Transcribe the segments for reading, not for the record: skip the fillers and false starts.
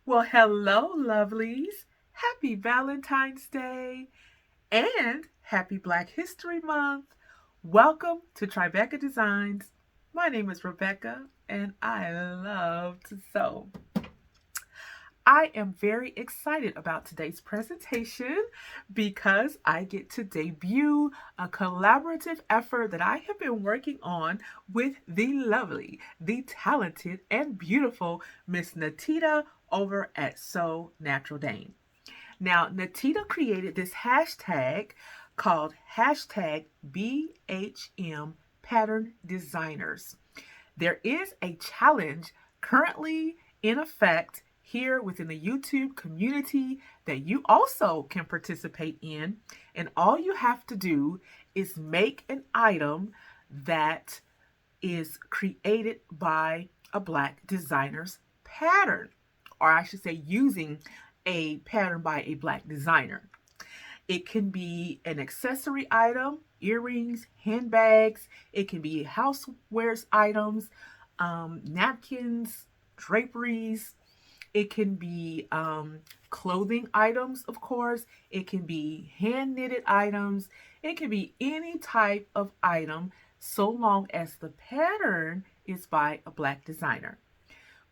Well, hello, lovelies. Happy Valentine's Day and happy Black History Month. Welcome to Tribeca Designs. My name is Rebecca and I love to sew. I am very excited about today's presentation because I get to debut a collaborative effort that I have been working on with the lovely, the talented, and beautiful Miss Nateida over at Sew Natural Dane. Now, Nateida created this hashtag called hashtag BHM Pattern Designers. There is a challenge currently in effect here within the YouTube community that you also can participate in. And all you have to do is make an item that is created by a Black designer's pattern, or I should say, using a pattern by a Black designer. It can be an accessory item, earrings, handbags. It can be housewares items, napkins, draperies. It can be clothing items, of course. It can be hand knitted items. It can be any type of item so long as the pattern is by a Black designer.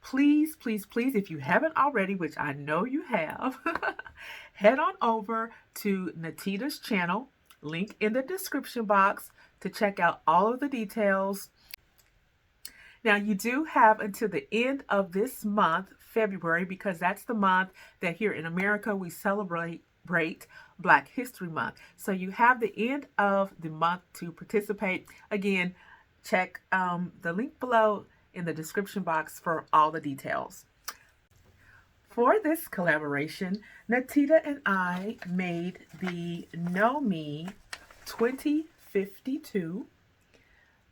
Please, please, please, if you haven't already, which I know you have, head on over to Nateida's channel, link in the description box, to check out all of the details. Now, you do have until the end of this month, February, because that's the month that here in America we celebrate Black History Month. So you have the end of the month to participate. Again, check the link below in the description box for all the details. For this collaboration, Nateida and I made the KnowMe 2052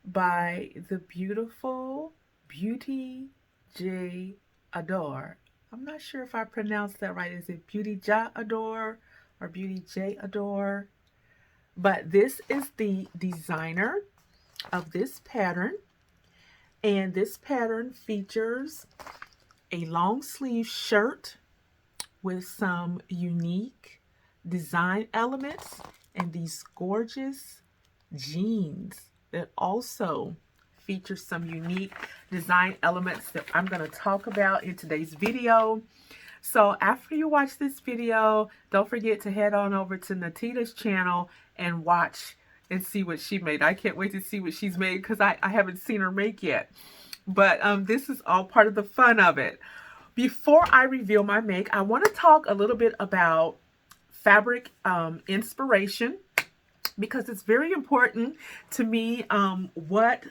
by the beautiful Beauty J Adore. I'm not sure if I pronounced that right. Is it Beauty Ja Adore or Beauty J Adore? But this is the designer of this pattern. And this pattern features a long sleeve shirt with some unique design elements and these gorgeous jeans that also feature some unique design elements that I'm going to talk about in today's video. So after you watch this video, don't forget to head on over to Nateida's channel and watch and see what she made. I can't wait to see what she's made because I haven't seen her make yet. But this is all part of the fun of it. Before I reveal my make, I want to talk a little bit about fabric inspiration, because it's very important to me what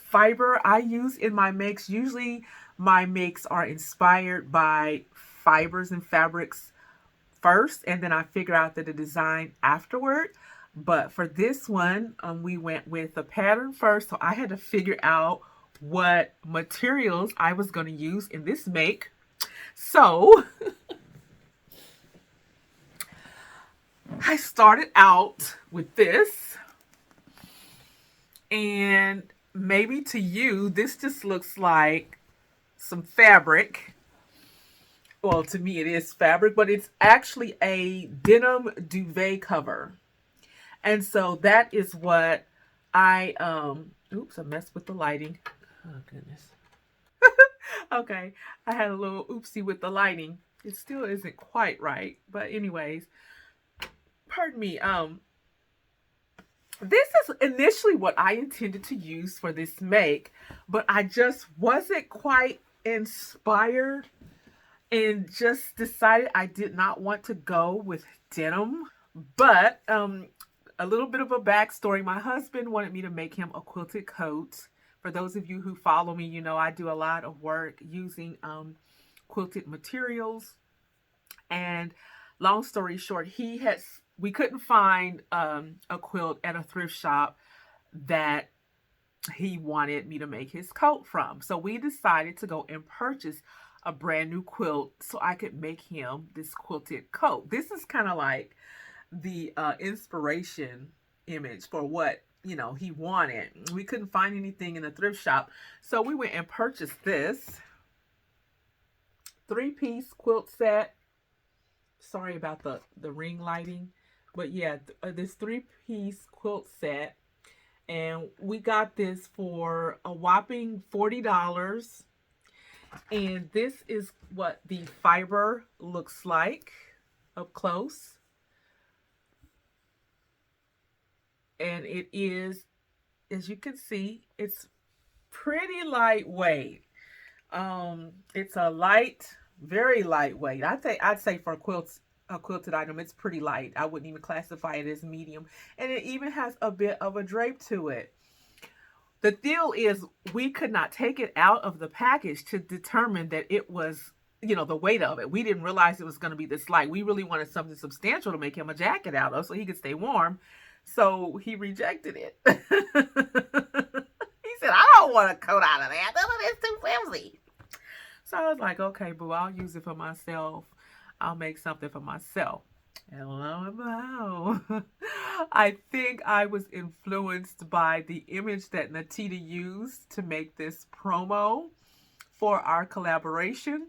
fiber I use in my makes. Usually my makes are inspired by fibers and fabrics first, and then I figure out the design afterward. But for this one, we went with the pattern first, so I had to figure out what materials I was going to use in this make. So I started out with this, and maybe to you this just looks like some fabric. Well, to me it is fabric, but it's actually a denim duvet cover. And so that is what I oops, I messed with the lighting. Oh goodness. Okay, I had a little oopsie with the lighting. It still isn't quite right, but anyways, pardon me. This is initially what I intended to use for this make, but I just wasn't quite inspired and just decided I did not want to go with denim. But a little bit of a backstory. My husband wanted me to make him a quilted coat. For those of you who follow me, you know I do a lot of work using quilted materials. And long story short, we couldn't find a quilt at a thrift shop that he wanted me to make his coat from. So we decided to go and purchase a brand new quilt so I could make him this quilted coat. This is kind of like the inspiration image for what he wanted. We couldn't find anything in the thrift shop, so we went and purchased this. three-piece quilt set. Sorry about the ring lighting, but yeah, this three-piece quilt set, and we got this for a whopping $40. And this is what the fiber looks like up close. And it is, as you can see, it's pretty lightweight. It's a light, very lightweight. I'd say for a quilted item, it's pretty light. I wouldn't even classify it as medium. And it even has a bit of a drape to it. The deal is we could not take it out of the package to determine that it was, the weight of it. We didn't realize it was going to be this light. We really wanted something substantial to make him a jacket out of so he could stay warm. So he rejected it. He said, I don't want a coat out of that. It's too flimsy. So I was like, okay, boo, I'll use it for myself. I'll make something for myself. And lo and behold, I think I was influenced by the image that Nateida used to make this promo for our collaboration.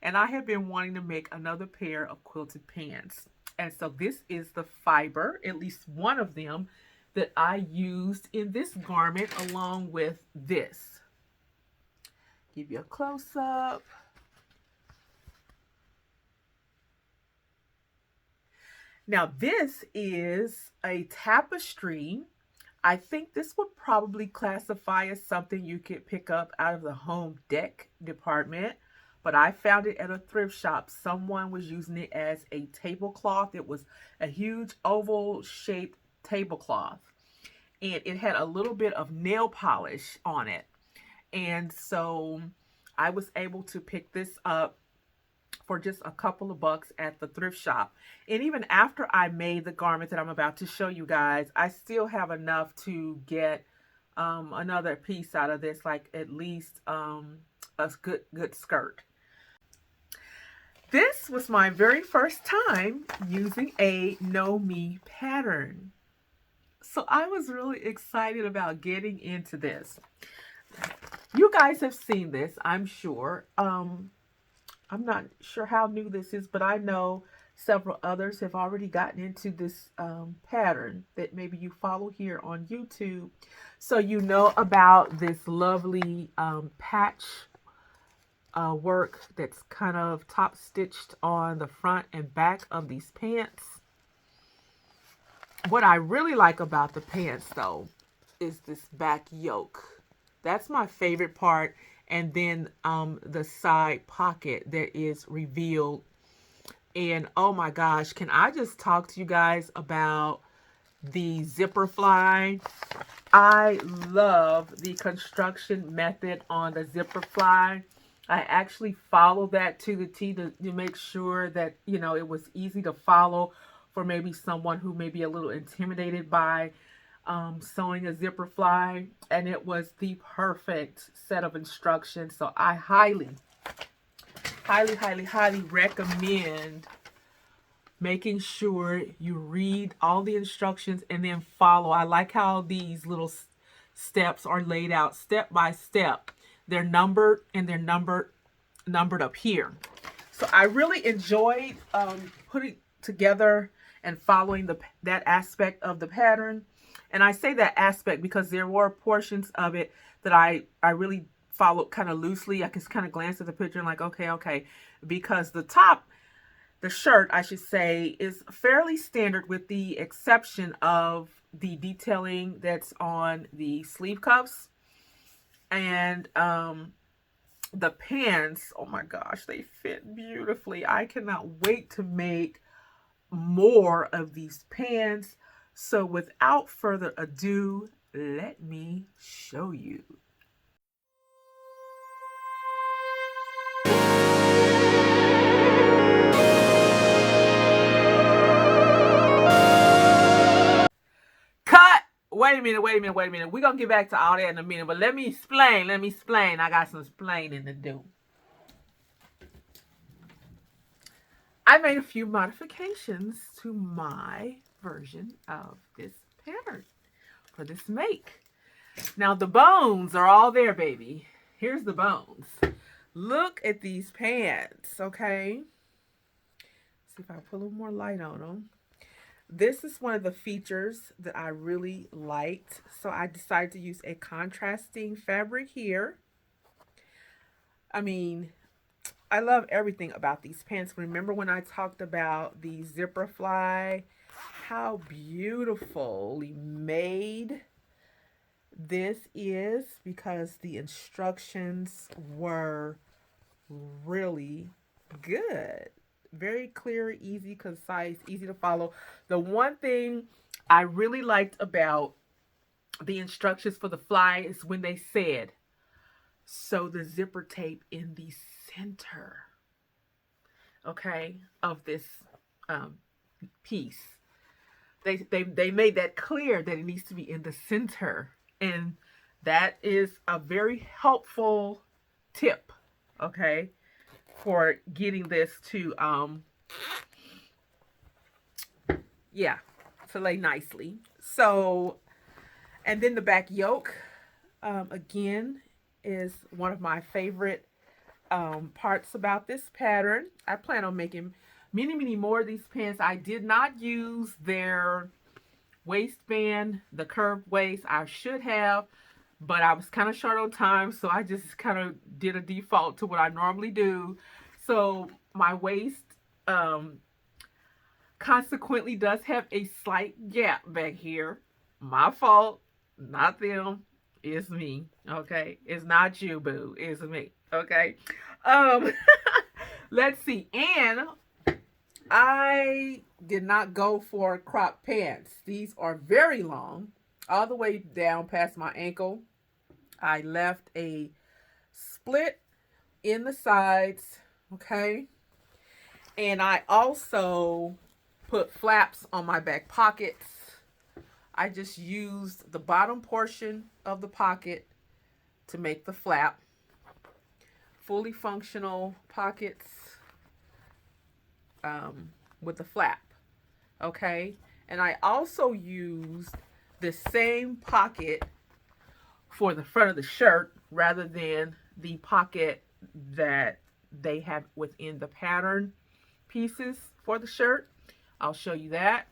And I have been wanting to make another pair of quilted pants. And so this is the fiber, at least one of them, that I used in this garment along with this. Give you a close-up. Now this is a tapestry. I think this would probably classify as something you could pick up out of the home deck department, but I found it at a thrift shop. Someone was using it as a tablecloth. It was a huge oval shaped tablecloth, and it had a little bit of nail polish on it. And so I was able to pick this up for just a couple of bucks at the thrift shop. And even after I made the garment that I'm about to show you guys, I still have enough to get another piece out of this, like at least a good skirt. This was my very first time using a KnowMe pattern. So I was really excited about getting into this. You guys have seen this, I'm sure. I'm not sure how new this is, but I know several others have already gotten into this pattern that maybe you follow here on YouTube. So you know about this lovely patch work that's kind of top stitched on the front and back of these pants. What I really like about the pants though is this back yoke. That's my favorite part. And then the side pocket that is revealed. And oh my gosh, can I just talk to you guys about the zipper fly? I love the construction method on the zipper fly. I actually followed that to the T to make sure that, it was easy to follow for maybe someone who may be a little intimidated by sewing a zipper fly, and it was the perfect set of instructions. So I highly recommend making sure you read all the instructions and then follow. I like how these little steps are laid out step by step. They're numbered, and they're numbered up here. So I really enjoyed putting together and following that aspect of the pattern. And I say that aspect because there were portions of it that I really followed kind of loosely. I just kind of glanced at the picture and like, okay. Because the shirt, I should say, is fairly standard with the exception of the detailing that's on the sleeve cuffs. And the pants, oh my gosh, they fit beautifully. I cannot wait to make more of these pants. So without further ado, let me show you. Cut! Wait a minute. We're going to get back to all that in a minute, but let me explain. I got some explaining to do. I made a few modifications to my version of this pattern for this make. Now the bones are all there, baby. Here's the bones. Look at these pants, okay? See if I put a little more light on them. This is one of the features that I really liked. So I decided to use a contrasting fabric here. I mean, I love everything about these pants. Remember when I talked about the zipper fly? How beautifully made this is, because the instructions were really good. Very clear, easy, concise, easy to follow. The one thing I really liked about the instructions for the fly is when they said, sew the zipper tape in the center, okay, of this um, piece. They made that clear that it needs to be in the center, and that is a very helpful tip, okay, for getting this to yeah, to lay nicely. So, and then the back yoke, again, is one of my favorite parts about this pattern. I plan on making many more of these pants. I did not use their waistband, the curved waist. I should have, but I was kind of short on time, so I just kind of did a default to what I normally do. So my waist consequently does have a slight gap back here. My fault, not them. It's me. Okay, it's not you, boo. It's me. Okay. Um, let's see. And I did not go for crop pants. These are very long, all the way down past my ankle. I left a split in the sides, okay? And I also put flaps on my back pockets. I just used the bottom portion of the pocket to make the flap. Fully functional pockets with the flap, okay? And I also used the same pocket for the front of the shirt rather than the pocket that they have within the pattern pieces for the shirt. I'll show you that.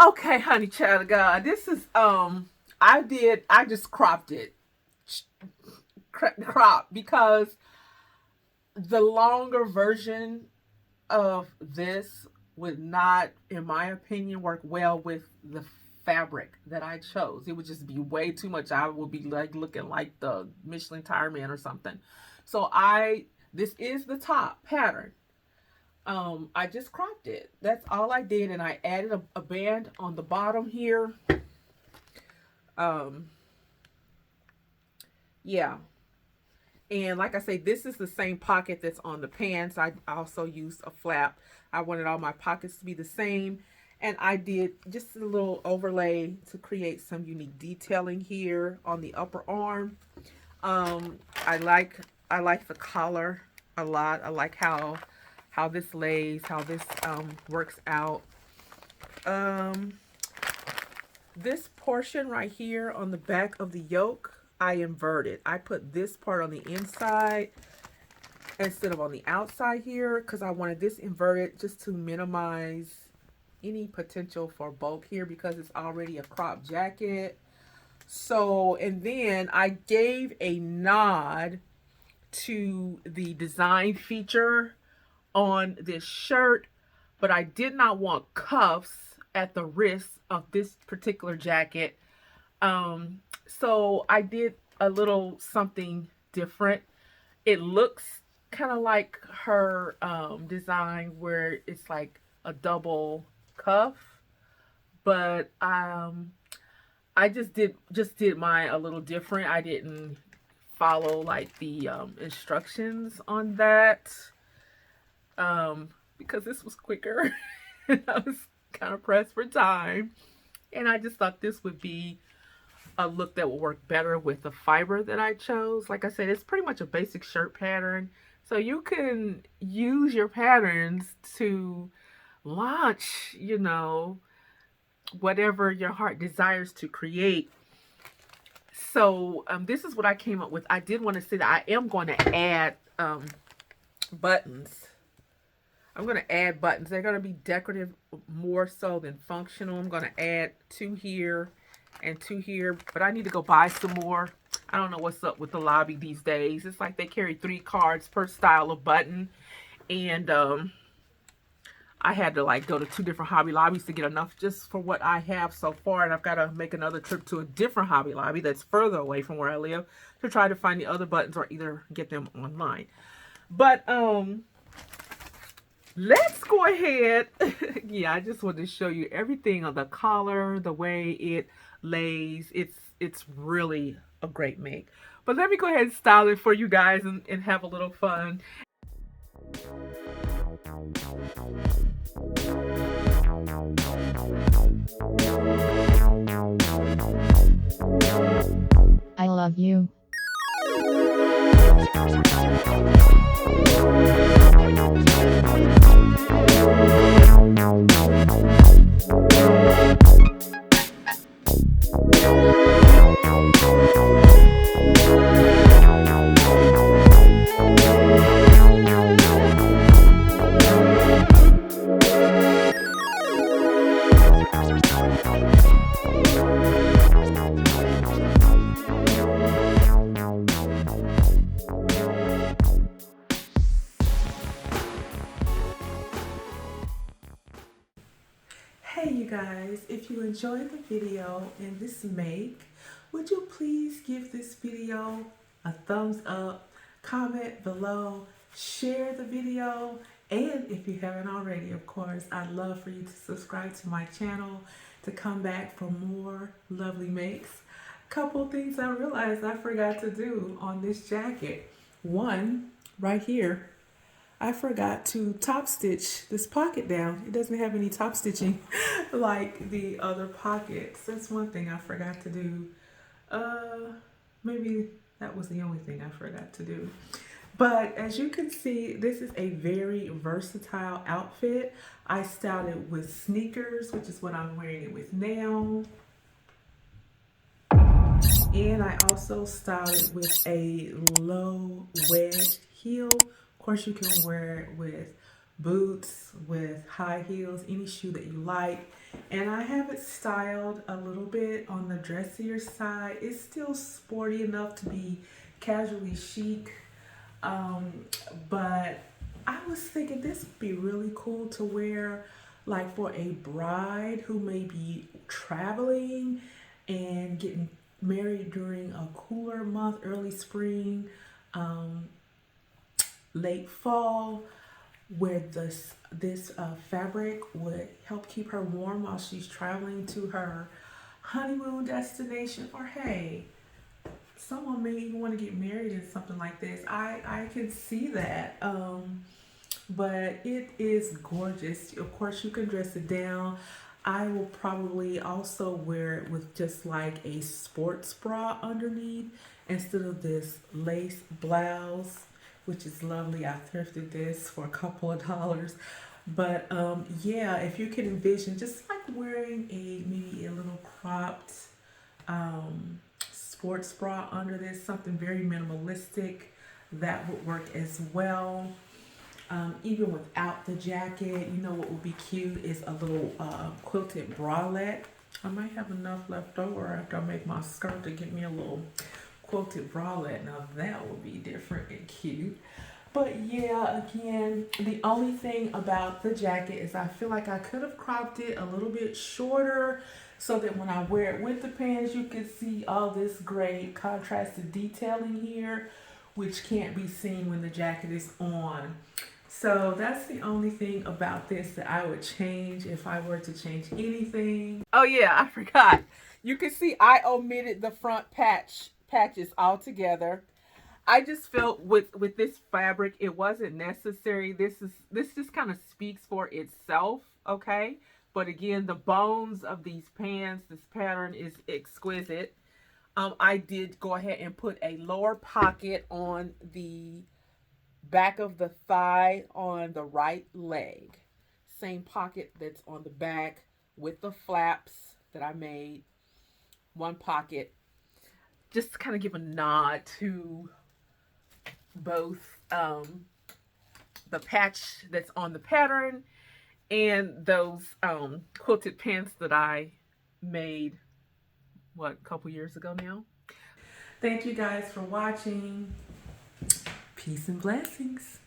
Okay, honey child of God, this is I just cropped it, crop, because the longer version of this would not, in my opinion, work well with the fabric that I chose. It would just be way too much. I would be like looking like the Michelin tire man or something. So this is the top pattern. I just cropped it. That's all I did, and I added a band on the bottom here. Yeah. And like I say, this is the same pocket that's on the pants. I also used a flap. I wanted all my pockets to be the same. And I did just a little overlay to create some unique detailing here on the upper arm. I like the collar a lot. I like how this lays, how this works out. This portion right here on the back of the yoke, I inverted. I put this part on the inside instead of on the outside here because I wanted this inverted just to minimize any potential for bulk here because it's already a crop jacket. So, and then I gave a nod to the design feature on this shirt, but I did not want cuffs at the wrist of this particular jacket. So I did a little something different. It looks kind of like her design where it's like a double cuff, but I just did mine a little different. I didn't follow like the instructions on that because this was quicker and I was kind of pressed for time. And I just thought this would be a look that will work better with the fiber that I chose. Like I said, it's pretty much a basic shirt pattern. So you can use your patterns to launch, whatever your heart desires to create. So this is what I came up with. I did want to say that I am going to add buttons. I'm going to add buttons. They're going to be decorative more so than functional. I'm going to add 2 here and 2 here, but I need to go buy some more. I don't know what's up with the lobby these days. It's like they carry 3 cards per style of button, and I had to like go to 2 different Hobby Lobbies to get enough just for what I have so far, and I've got to make another trip to a different Hobby Lobby that's further away from where I live to try to find the other buttons or either get them online. But let's go ahead. Yeah, I just wanted to show you everything on the collar, the way it lays. It's really a great make. But let me go ahead and style it for you guys and have a little fun. I love you. Hey you guys, if you enjoyed the video and this make, would you please give this video a thumbs up, comment below, share the video, and if you haven't already, of course, I'd love for you to subscribe to my channel to come back for more lovely makes. Couple things I realized I forgot to do on this jacket. One, right here, I forgot to top stitch this pocket down. It doesn't have any top stitching like the other pockets. That's one thing I forgot to do. Maybe that was the only thing I forgot to do. But as you can see, this is a very versatile outfit. I styled it with sneakers, which is what I'm wearing it with now. And I also styled it with a low wedge heel. Of course, you can wear it with boots, with high heels, any shoe that you like. And I have it styled a little bit on the dressier side. It's still sporty enough to be casually chic. But I was thinking this would be really cool to wear like for a bride who may be traveling and getting married during a cooler month, early spring, late fall, where this fabric would help keep her warm while she's traveling to her honeymoon destination. Or hey, someone may even want to get married in something like this. I can see that. But it is gorgeous. Of course, you can dress it down. I will probably also wear it with just like a sports bra underneath instead of this lace blouse, which is lovely. I thrifted this for a couple of dollars. But yeah, if you can envision just like wearing maybe a little cropped sports bra under this, something very minimalistic, that would work as well. Even without the jacket, you know what would be cute is a little quilted bralette. I might have enough left over after I make my skirt to get me a little quilted bralette. Now that would be different and cute. But yeah, again, the only thing about the jacket is I feel like I could have cropped it a little bit shorter so that when I wear it with the pants, you can see all this great contrasted detailing here, which can't be seen when the jacket is on. So that's the only thing about this that I would change if I were to change anything. Oh yeah, I forgot. You can see I omitted the front patches altogether. I just felt with this fabric, it wasn't necessary. This just kind of speaks for itself, okay? But again, the bones of these pants, this pattern is exquisite. I did go ahead and put a lower pocket on the back of the thigh on the right leg. Same pocket that's on the back with the flaps that I made. One pocket. Just to kind of give a nod to both the patch that's on the pattern and those quilted pants that I made, what, a couple years ago now. Thank you guys for watching. Peace and blessings.